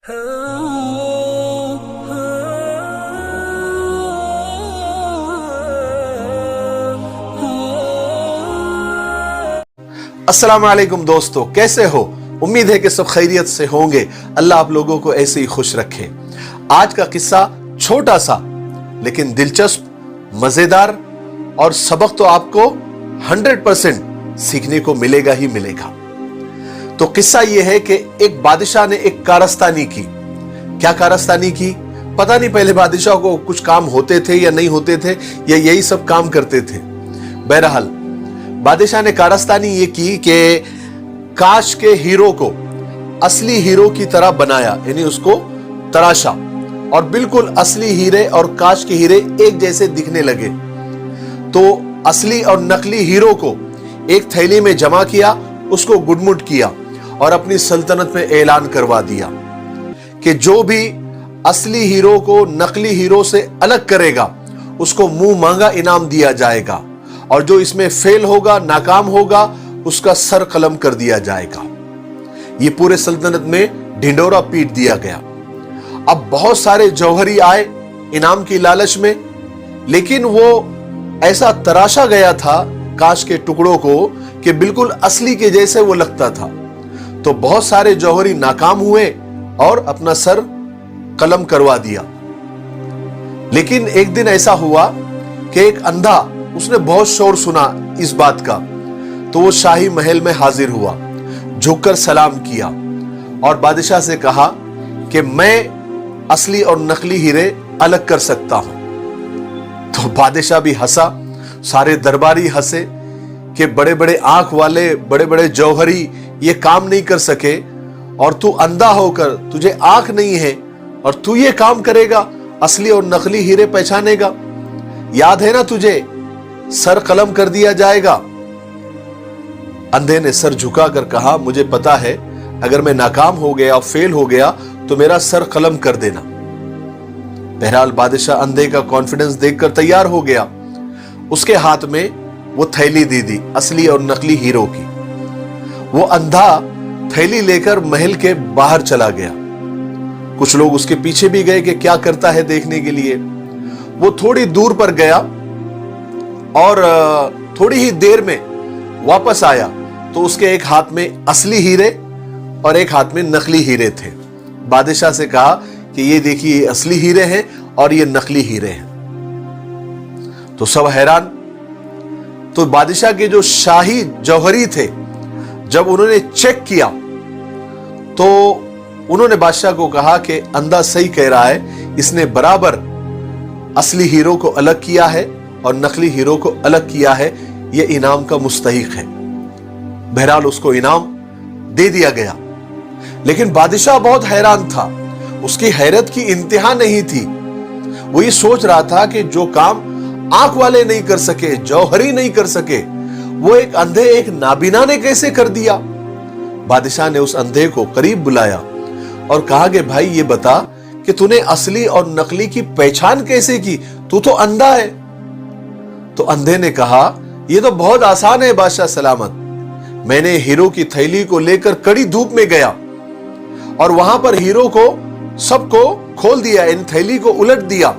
अस्सलाम वालेकुम दोस्तों, कैसे हो? उम्मीद है कि सब खैरियत से होंगे। अल्लाह आप लोगों को ऐसे ही खुश रखे। आज का किस्सा छोटा सा लेकिन दिलचस्प, मजेदार और सबक तो आपको 100% सीखने को मिलेगा ही मिलेगा। तो किस्सा यह है कि एक बादशाह ने एक कारस्तानी की। क्या कारस्तानी की पता नहीं, पहले बादशाह को कुछ काम होते थे या नहीं होते थे, या यही सब काम करते थे। बहरहाल बादशाह ने कारस्तानी ये की कि काश के हीरो को असली हीरो की तरह बनाया, यानी उसको तराशा और बिल्कुल असली हीरे और काश के हीरे एक जैसे दिखने लगे। तो असली और नकली हीरो को एक थैली में जमा किया, उसको गुडमुट किया और अपनी सल्तनत में ऐलान करवा दिया कि जो भी असली हीरो को नकली हीरो से अलग करेगा उसको मुंह मांगा इनाम दिया जाएगा, और जो इसमें फेल होगा, नाकाम होगा, उसका सर कलम कर दिया जाएगा। ये पूरे सल्तनत में ढिंडोरा पीट दिया गया। अब बहुत सारे जौहरी आए इनाम की लालच में, लेकिन वो ऐसा तराशा गया था काश के टुकड़ों को कि बिल्कुल असली के जैसे वो लगता था। तो बहुत सारे जौहरी नाकाम हुए और अपना सर कलम करवा दिया। लेकिन एक दिन ऐसा हुआ कि एक अंधा, उसने बहुत शोर सुना इस बात का, तो वो शाही महल में हाजिर हुआ, झुककर सलाम किया और बादशाह से कहा कि मैं असली और नकली हीरे अलग कर सकता हूं। तो बादशाह भी हंसा, सारे दरबारी हंसे कि बड़े बड़े आंख वाले, बड़े बड़े जौहरी ये काम नहीं कर सके, और तू अंधा होकर, तुझे आंख नहीं है और तू ये काम करेगा, असली और नकली हीरे पहचानेगा? याद है ना तुझे, सर कलम कर दिया जाएगा। अंधे ने सर झुकाकर कहा, मुझे पता है, अगर मैं नाकाम हो गया, फेल हो गया, तो मेरा सर कलम कर देना। बहरहाल बादशाह अंधे का कॉन्फिडेंस देखकर तैयार हो गया। उसके हाथ में वो थैली दे दी असली और नकली हीरो की। वो अंधा थैली लेकर महल के बाहर चला गया। कुछ लोग उसके पीछे भी गए कि क्या करता है देखने के लिए। वो थोड़ी दूर पर गया और थोड़ी ही देर में वापस आया, तो उसके एक हाथ में असली हीरे और एक हाथ में नकली हीरे थे। बादशाह से कहा कि ये देखिए, ये असली हीरे हैं और ये नकली हीरे हैं। तो सब हैरान। तो बादशाह के जो शाही जौहरी थे, जब उन्होंने चेक किया तो उन्होंने बादशाह को कहा कि अंधा सही कह रहा है, इसने बराबर असली हीरो को अलग किया है और नकली हीरो को अलग किया है, यह इनाम का मुस्तहिक है। बहरहाल उसको इनाम दे दिया गया। लेकिन बादशाह बहुत हैरान था, उसकी हैरत की इंतहा नहीं थी। वो ये सोच रहा था कि जो काम आंख वाले नहीं कर सके, जौहरी नहीं कर सके, वो एक अंधे, एक नाबीना ने कैसे कर दिया। बादशाह ने उस अंधे को करीब बुलाया और कहा कि भाई ये बता कि तूने असली और नकली की पहचान कैसे की, तू तो अंधा है। तो अंधे ने कहा, यह तो बहुत आसान है बादशाह सलामत। मैंने हीरो की थैली को लेकर कड़ी धूप में गया और वहां पर हीरो को सबको खोल दिया, इन थैली को उलट दिया।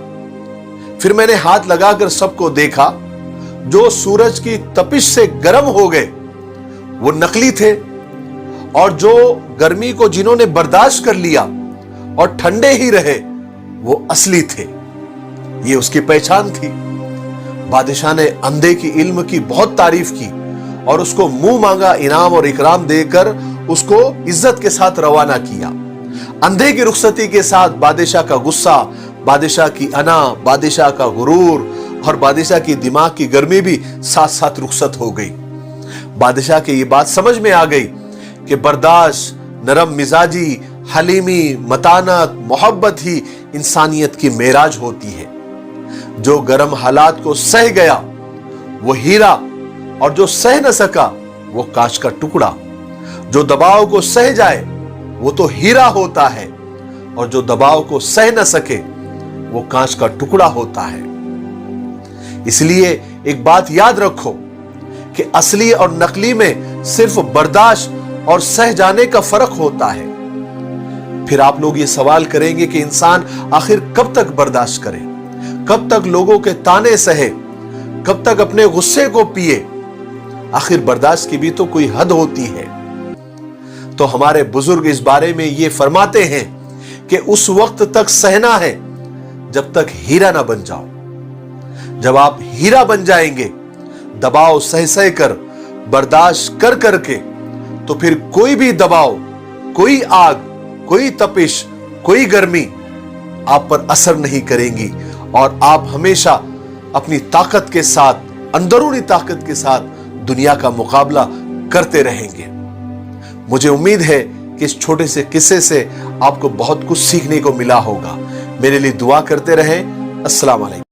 फिर मैंने हाथ लगाकर सबको देखा। जो सूरज की तपिश से गर्म हो गए वो नकली थे, और जो गर्मी को जिन्होंने बर्दाश्त कर लिया और ठंडे ही रहे वो असली थे। ये उसकी पहचान थी। बादशाह ने अंधे की इल्म की बहुत तारीफ की और उसको मुंह मांगा इनाम और इकराम देकर उसको इज्जत के साथ रवाना किया। अंधे की रुखसती के साथ बादशाह का गुस्सा, बादशाह की अना, बादशाह का गुरूर और बादशाह की दिमाग की गर्मी भी साथ साथ रुखसत हो गई। बादशाह की ये बात समझ में आ गई कि बर्दाश्त, नरम मिजाजी, हलीमी, मतानत, मोहब्बत ही इंसानियत की मेराज होती है। जो गर्म हालात को सह गया वो हीरा, और जो सह न सका वो कांच का टुकड़ा। जो दबाव को सह जाए वो तो हीरा होता है, और जो दबाव को सह न सके वो कांच का टुकड़ा होता है। इसलिए एक बात याद रखो कि असली और नकली में सिर्फ बर्दाश्त और सह जाने का फर्क होता है। फिर आप लोग ये सवाल करेंगे कि इंसान आखिर कब तक बर्दाश्त करे, कब तक लोगों के ताने सहे, कब तक अपने गुस्से को पिए। आखिर बर्दाश्त की भी तो कोई हद होती है। तो हमारे बुजुर्ग इस बारे में ये फरमाते हैं कि उस वक्त तक सहना है जब तक हीरा ना बन जाओ। जब आप हीरा बन जाएंगे, दबाव सह सह कर, बर्दाश्त कर करके, तो फिर कोई भी दबाव, कोई आग, कोई तपिश, कोई गर्मी आप पर असर नहीं करेंगी और आप हमेशा अपनी ताकत के साथ, अंदरूनी ताकत के साथ दुनिया का मुकाबला करते रहेंगे। मुझे उम्मीद है कि इस छोटे से किस्से से आपको बहुत कुछ सीखने को मिला होगा। मेरे लिए दुआ करते रहें। अस्सलाम वालेकुम।